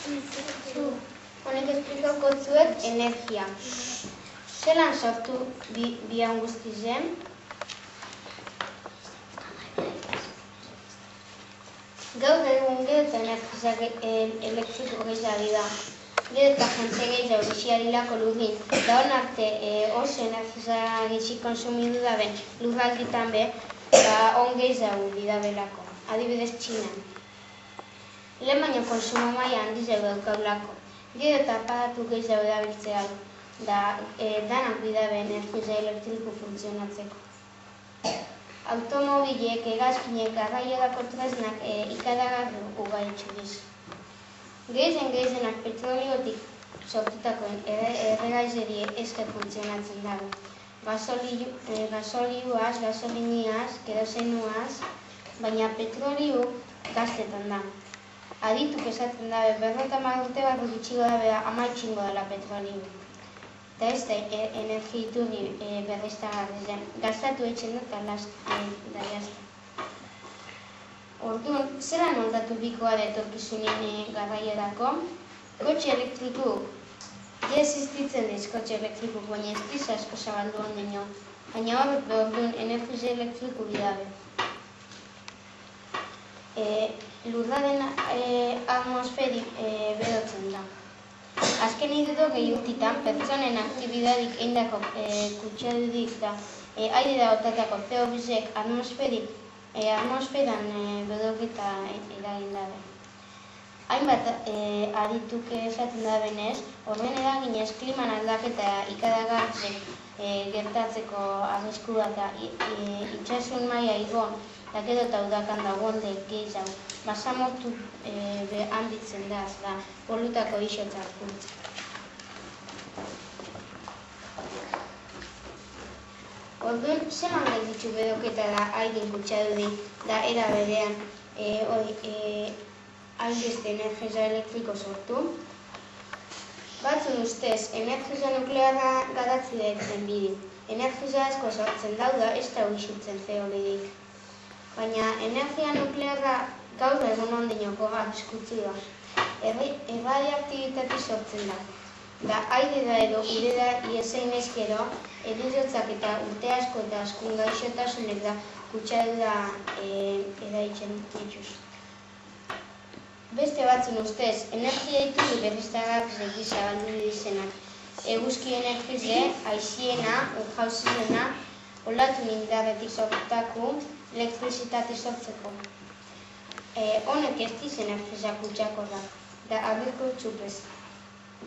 Honek esplikako zuet energia. Zelan sortu bian guztizen? Gaur egun gero eta energia elektriko gehiagi da. Gero eta jente gehiago biziarilako lurrin. Da hon arte oso energia gehitzi konsumidu daben lurralditan be, hon gehiago bidabelako. Adibidez Txinan. Lehen baino konsumo maila handiz daukagulako. Gero eta aparatu gehiago erabiltzea danak bidabe energia elektriko funtzionatzeko. Automobilek, hegazkinek, garraiorako tresnak ikaragarri ugaritu diz. Gehienak petroliotik sortutako erregaizeri esker funtzionatzen dago. Gasolioaz, gasoliniaz, kerosenuaz, baina petrolio gaztetan da. Adituk esaten dabe, 50 urte barru gitxigo dabe amaitxingo dela petrolio. Eta ez da energia iturri berriztagarri zen. Gaztatu etxen dut da jazta. Orduan, zelan moldatu bikoa da etorkizunin garraiorako? Kotxe elektriku, ja existitzen diz kotxe elektriku, baina ez diz asko zabaldu ondeño. Baina horrek orduan energia elektriku bidabe. Lurraren atmosferik berotzen da. Azken idudo gehiurtitan, pertsonen aktibidadik eindako kutsadudik da aire da otatako CO2ek atmosferan bedoketa eragin dabe. Hainbat adituk esaten dabenez, horren eraginez kliman aldaketa ikaragarri gertatzeko arriskua eta itxasun maila igon, eta gero eta udakan dagoende gehiago, basamortu handitzen da, polutako isotzak puntza. Orduan, zelan gaititzu bedoketa da airen kutsadudik da era berean hainbeste energia elektriko sortu. Batzun ustez, energia nuklearra garatzi daitzen bidi. Energia asko sortzen dauda, ez da uixutzen zeolidik. Baina energia nuklearra gaur egun ondinoko arriskutsu da. Erradioaktibitate sortzen da. Da aire da edo ure da iesein ezkero, eduriotzak eta urte asko eta askun gaixotasunek da kutsadura eraitzen dituz. Beste batzun ustez, energia iturri berriztagarri gisa galdu dizenak. Eguzki energia, aiziena, urjauzirena, olatun indarretik sortutako elektrizitate sortzeko. Honek ez diz energia kutsako da abirko txupez,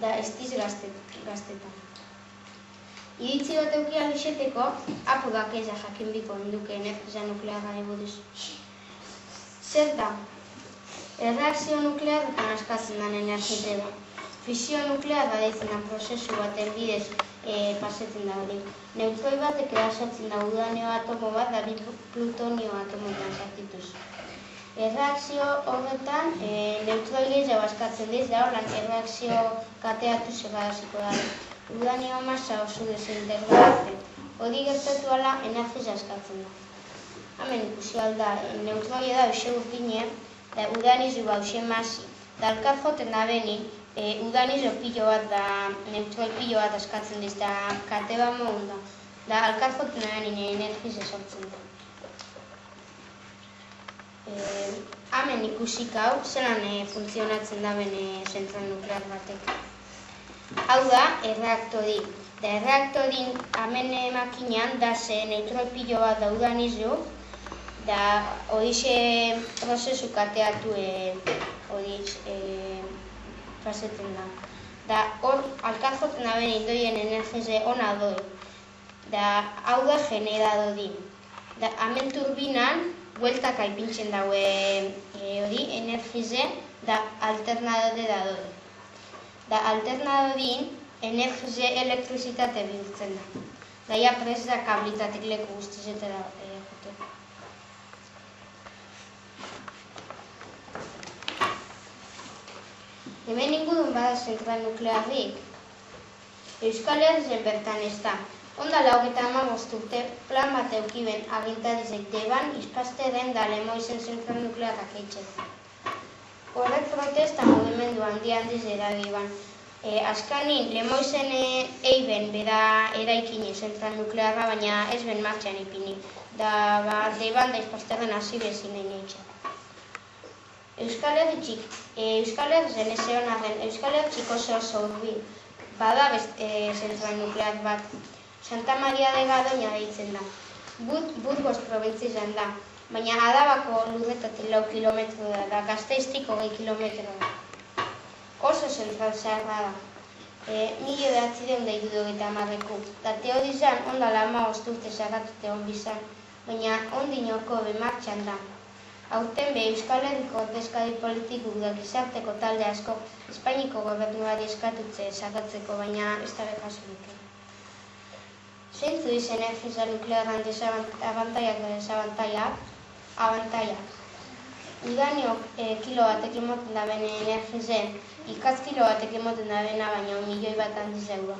da ez diz gaztetan. Iritzi bat eukia lixeteko, apurrak eza jakin biko induke energia nuklearra buruz. Zer da? Erreakzio nuklearretan askatzen den energia da. Fisio nuklearra deitzen prozesu baten bidez pasetzen da hori. Neutroi batek erasatzen da uranio atomo bat da plutonio atomoetan sartituz. Erreakzio horretan neutroi gehiago askatzen diz da horren erreakzio kateatu segaraziko da. Uranio masa oso desintegrate. Hori gertatu ala energia askatzen da. Hemen ikusi alda, neutroi da hoxe urdine, da uranizu ba hoxe masi. Da alkar joten da beni, udanizo pilo bat da, neutroi pilo bat askatzen diz, da kate bat mogun da. Da alkar joten da beni energize sortzen da. Hemen ikusik hau, zelan funtzionatzen da bene zentral nuklear batek. Hau da, erreaktori. Da erreaktorin hemen makinan da ze neutroi pilo bat da udanizu, da horixe prozesu kateatu pasetzen da. Da hor, alkarjoten da bene indoien energize ona doi. Da hau da generadori. Da hemen turbinan, bueltak aipintzen daue hori energize da alternadore da doi. Da alternadorin energize elektrizitate bihurtzen da. Da ja prez da kablitatik leku guztizetara joteko. Hemen ingurun bada zentral nuklearrik. Euskal Herrian bertan ez da. Onda 95 urte plan bat eukiben agintarizek deban izpasteren da Lemoizen zentral nuklearrak eitzen. Horrek protesta mugimendu handiz eragin. Azkanin, Lemoizen eiben bera eraikine zentral nuklearra, baina ez ben martxan ipini. Da, deiban da izpasterren hasi bezin nahi neitxe. Euskal Herritxik zen ez egon arren, Euskal Herritxik oso urbil. Bada zentral nuklear bat. Santa Maria de Garoña deitzen da. Burgos probintzi izan da. Baina Adabako lurretatik 4 kilometro da, Gasteiztik 20 kilometro da. Oso zentral zaharra da. 1970ko. Da teori zan, ondala 15 urte zagatute hon bizan, baina ondinoko bemartxan da. Aurten be Euskal Herriko ordezkari politikuk da gizarteko talde asko Espainiko gobernuari eskatutze zagatzeko, baina ez da bekasurik. Zeintzu izen energiza nuklearan desabantaiak da desabantaiak? Abantaiak. Udaniok kilo batek emoten da bene energizen, ikaz kilo batek emoten da bena baina 1 milioi bat handiz euro.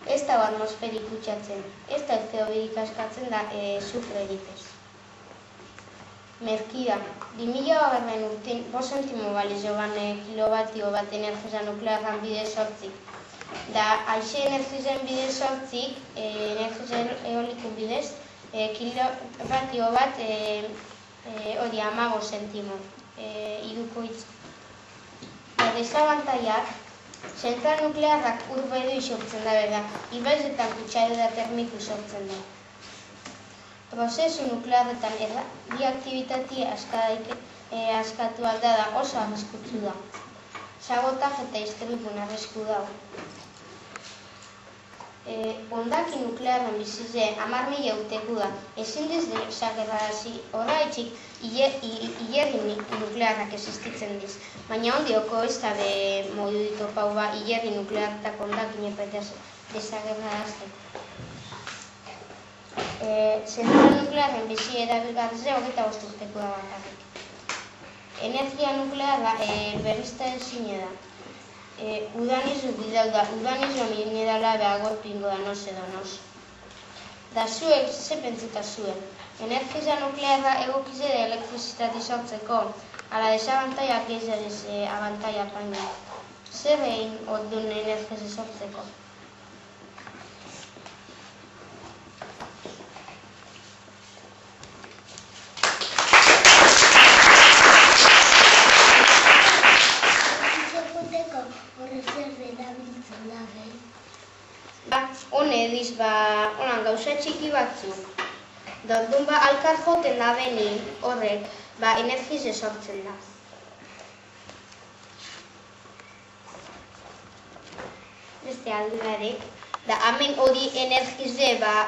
Ez da atmosferik kutsatzen, ez da CO2 askatzen da sufre egitez. Merkida. 2000 urtean 5 zentimo baliz joan kilobatio bat energiza nuklearan bide sortzik. Da, aixe energizen bide sortzik, energizen eolikun bidez, kilobatio bat hori 15 zentimo, irukoitz. Desabantaiak, zentral nuklearrak urbedu sortzen da bera, ibaizetan kutsadura termiku sortzen da. Prozesu nuklearretan erradioaktibitatea askatu alda da oso arriskutsu da. Sabotaj eta istripun arrisku da. Ondaki nuklearren bizize 10.000 urteku da. Ezin dezagerrarazi horraitzik hilerri nuklearrak existitzen diz. Baina ondioko ez da be modu ditopau ba hilerri nuklearretak ondakin epetez dezagerrarazteko. Zentral nuklearren bizi erabilgarrize 25 urteku da bakarrik. Energia nuklearra berriztaezina da. Udanizu bidau da, udanizu minerala behagortu ingo da noz edo noz. Da zuek, ze pentsuta zuen. Energiza nuklearra egokize da elektrizitati sortzeko, ala desabantaiak ez abantaiak baina. Zer egin ordun energiza sortzeko? Hone ediz honan gauza txiki batzuk. Dordun alkar joten da beni horrek energize sortzen da. Beste alduarek. Da hemen hori energize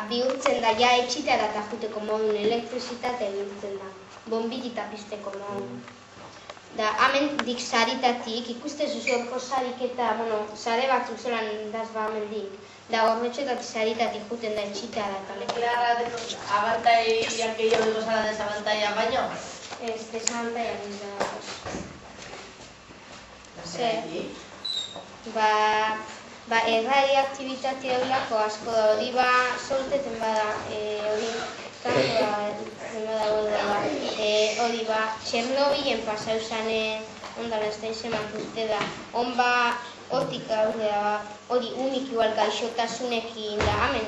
bihurtzen da ja etxitara eta juteko modun elektrizitate bihurtzen da. Bombitita pizteko modun. Da hemen dik saritatik, ikuste zuzueko sarik eta, sare batzuk zelan daz hemen dik. Da horretxetat saritatik juten da etxitara eta Nuklearra abantaiak gehiago dugu zara desabantaiak baino? ez desabantaiak ez da. Zer? Erradioaktibitatea horlako asko da, hori solteten bada, hori kanpoa hori Txernobilen pasau zane, ondala ez da izemak urte da, hortik aurrera, hori unik igual gaixotasunekin da, amen.